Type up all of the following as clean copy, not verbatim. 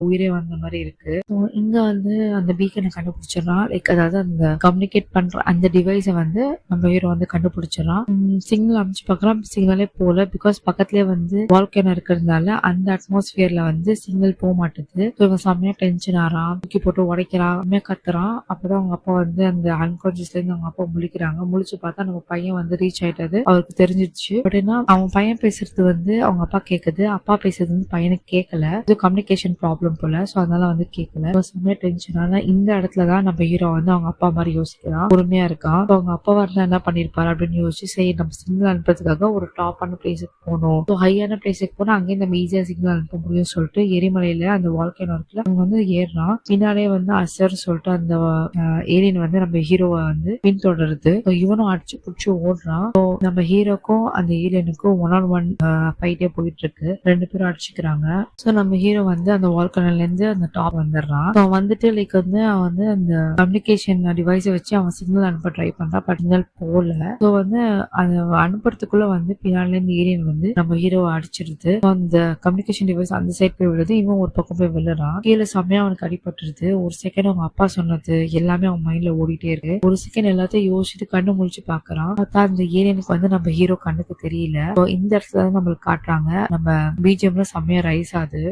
உயிரே வந்த மாதிரி இருக்கு. இங்க வந்து அந்த பீக்கனை கண்டுபிடிச்சிடறான். லைக் அதாவது அந்த கம்யூனிகேட் பண்ற அந்த டிவைஸை வந்து நம்ம ஹீரோ வந்து கண்டுபிடிச்சிடறான். சிக்னல் அமைச்சு பார்க்கலாம், சிக்னலே போல. பிகாஸ் பக்கத்துலயே வந்து வால்கேனோ இருக்கிறதுனால அந்த அட்மாஸ்பியர்ல வந்து சிக்னல் போக மாட்டேது. இவன் செம்மையா டென்ஷன் ஆறான், தூக்கி போட்டு உடைக்கிறான், செம்மையா கத்துறான். அப்பதான் அவங்க அப்பா வந்து அந்த அன்கான்சியஸ்ல இருந்து அவங்க அப்பா முழிக்கிறாங்க. முழிச்சு பார்த்தா நம்ம பையன் வந்து ரீச் ஆயிட்டது அவருக்கு தெரிஞ்சிருச்சு. பட் என்ன அவன் பையன் பேசுறது வந்து அவங்க அப்பா கேக்குது, அப்பா பேசுறது வந்து பையனுக்கு கேட்கல. இது கம்யூனிகேஷன் ப்ராப்ளம் போல. சோ அதனால வந்து கேட்கல. செம்மையா டென்ஷன் ஆனா இந்த இடத்துலதான் நம்ம ஹீரோ வந்து அவங்க அப்பா மாதிரி யோசிக்கிறான், பொறுமையா இருக்கான். அவங்க அப்பாவா இருந்தா என்ன பண்ணிருப்பாரு அப்படின்னு யோசிச்சு, சரி நம்ம சிக்னல் அனுப்புறதுக்காக ஒரு டாப்பான பிளேஸுக்கு போகணும், ஹையான பிளேஸுக்கு போனா அங்கேயே நம்ம ஈஸியா சிக்னல் அனுப்ப முடியும்னு சொல்லிட்டு எரிமலையில அந்த வால்கேனோ இருக்குல்ல அங்க வந்து ஏறுறான். பின்னாலே வந்து அசர் சொல்லிட்டு அந்த ஏலியன் வந்து நம்ம ஹீரோவை வந்து பின்தொடருது. இவனும் அடிச்சு புடிச்சு ஓடுறான். நம்ம ஹீரோக்கும் அந்த ஏலியனுக்கும் 1-on-1 ஃபைட்டே போயிட்டு இருக்கு. 2 பேரும் அடிச்சுக்கிறாங்க. சோ நம்ம ஹீரோ வந்து அந்த வால்கேனோல இருந்து அந்த டாப் வந்துடுறான். வந்துட்டு லைக் வந்து அவன் வந்து அந்த கம்யூனிகேஷன் டிவைஸை வச்சு அவன் சிக்னல் அனுப்ப ட்ரை பண்றான். பட் சிக்னல் போல. சோ வந்து அதை அனுப்புறதுக்குள்ள வந்து பின்னால இருந்து ஏலியன் வந்து நம்ம ஹீரோவை அடிச்சிருது. அந்த கம்யூனிகேஷன் டிவைஸ் அந்த சைட் போய் விழுது, இவன் ஒரு பக்கம் போய் விழுறான். கீழே செம்மையா அவனுக்கு அடிபட்டுருது. ஒரு செகண்ட் அவங்க அப்பா சொன்னது எல்லாமே அவன் மைண்ட்ல ஓடிட்டே இருக்கு. ஒரு செகண்ட் எல்லாத்தையும் யோசிச்சுட்டு கண்ணு முழிச்சு பாக்குறான். பார்த்தா அந்த ஏலியனுக்கு வந்து நம்ம ஹீரோ கண்ணுக்கு தெரியல. இந்த இடத்துல நம்மளுக்கு காட்டுறாங்க, நம்ம பிஜிஎம்ல செம்மையா ரைஸ் ஆகுது.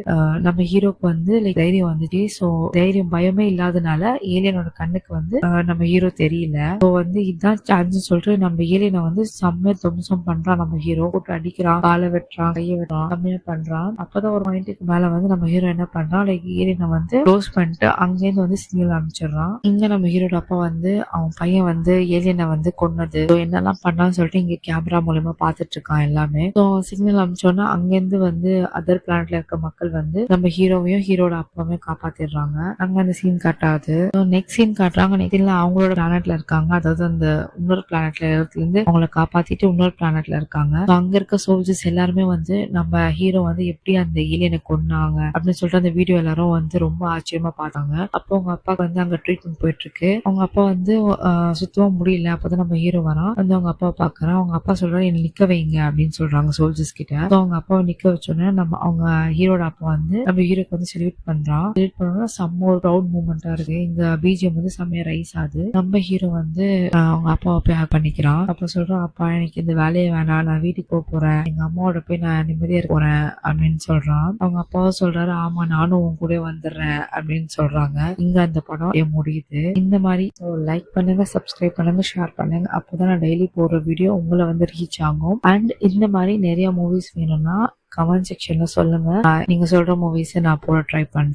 நம்ம ஹீரோக்கு வந்து லைக் தைரியம் வந்துச்சு. சோ தைரியம் பயமே இல்லாதனால ஏலியனோட கண்ணுக்கு வந்து நம்ம ஹீரோ தெரியல. சோ வந்து இதுதான் சான்ஸ் சொல்லிட்டு நம்ம ஏலியனை வந்து செம்மையா துவம்சம் பண்றான். நம்ம ஹீரோ போட்டு அடிக்கிறான், காலை வெட்டுறான், கையை வெட்டுறான், செம்மையா பண்றான். அப்பதான் ஒரு பாயிண்ட்டுக்கு மேல வந்து நம்ம ஹீரோ என்ன பண்றான், லைக் ஏலியனை வந்து க்ளோஸ் பண்ணிட்டு அங்கேருந்து வந்து சிக்னல் அனுப்பிச்சிடுறான். இங்க நம்ம ஹீரோட அப்பா வந்து அவன் பையன் வந்து ஏலியனை வந்து கொன்னது என்னெல்லாம் பண்ணான்னு சொல்லிட்டு இங்க கேமரா மூலமா பாத்துட்டு இருக்கான் எல்லாமே. சிக்னல் அனுப்பிச்சோன்னா அங்கிருந்து வந்து அதர் பிளானட்ல இருக்க மக்கள் வந்து நம்ம ஹீரோவையும் ஹீரோட அப்பாவையும் காப்பாத்திடுறாங்க. அங்க அந்த சீன் காட்டாது. நெக்ஸ்ட் சீன் காட்டுறாங்க. நெக்ஸ்ட் அவங்களோட பிளானட்ல இருக்காங்க. அதாவது அந்த இன்னொரு பிளானட்ல இருந்து அவங்களை காப்பாத்திட்டு இன்னொரு பிளானட்ல இருக்காங்க. அங்க இருக்க சோல்ஜர்ஸ் எல்லாருமே வந்து நம்ம ஹீரோ வந்து எப்படி அந்த ஏலியனை கொன்னாங்க அப்படின்னு சொல்லிட்டு அந்த வீடியோ எல்லாரும் வந்து ரொம்ப ஆச்சரியமா பார்த்தாங்க. அப்போ அவங்க அப்பா வந்து அங்க ட்ரீட்மெண்ட் போயிட்டு இருக்கு. அவங்க அப்பா வந்து சுத்தமா முடியல. அப்பதான் நம்ம ஹீரோ வரான். வந்து அவங்க அப்பா பாக்குறான். அவங்க அப்பா சொல்றாரு, என்ன நிக்க வைங்க அப்படின்னு சொல்றாங்க சோல்ஜர்ஸ் கிட்ட. அவங்க அப்பாவை நிக்க வச்சோன்னே நம்ம அவங்க ஹீரோட அப்பா வந்து நம்ம ஹீரோக்கு வந்து செல்யூட் பண்றான். செல்யூட் பண்ணோம்னா செம்ம ஒரு ப்ரௌட் மூமெண்டா இருக்கு. இங்க பிஜிஎம் வந்து செம்மையா ரைஸ் ஆகுது. நம்ம ஹீரோ வந்து அவங்க அப்பாவை போய் ஹக் பண்ணிக்கிறான். அப்ப சொல்றான், அப்பா எனக்கு இந்த வேலையை வேணாம், நான் வீட்டுக்கு போறேன், எங்க அம்மாவோட போய் நான் நிம்மதியா இருக்க போறேன் அப்படின்னு சொல்றான். அவங்க அப்பாவும் சொல்றாரு, ஆமா நானும் உன் கூட வந்துடுறேன் அப்படின்னு சொல்றாங்க. இங்க அந்த படம் முடியுது. இந்த மாதிரி லைக் பண்ணுங்க, சப்ஸ்கிரைப் பண்ணுங்க, ஷேர் பண்ணுங்க. அப்போதான் நான் டெய்லி போடுற வீடியோ உங்களை வந்து ரீச் ஆகும். அண்ட் இந்த மாதிரி நிறைய மூவிஸ் வேணும்னா கமெண்ட் செக்ஷன்ல சொல்லுங்க. நீங்க சொல்ற மூவிஸ் நான் போட ட்ரை பண்றேன்.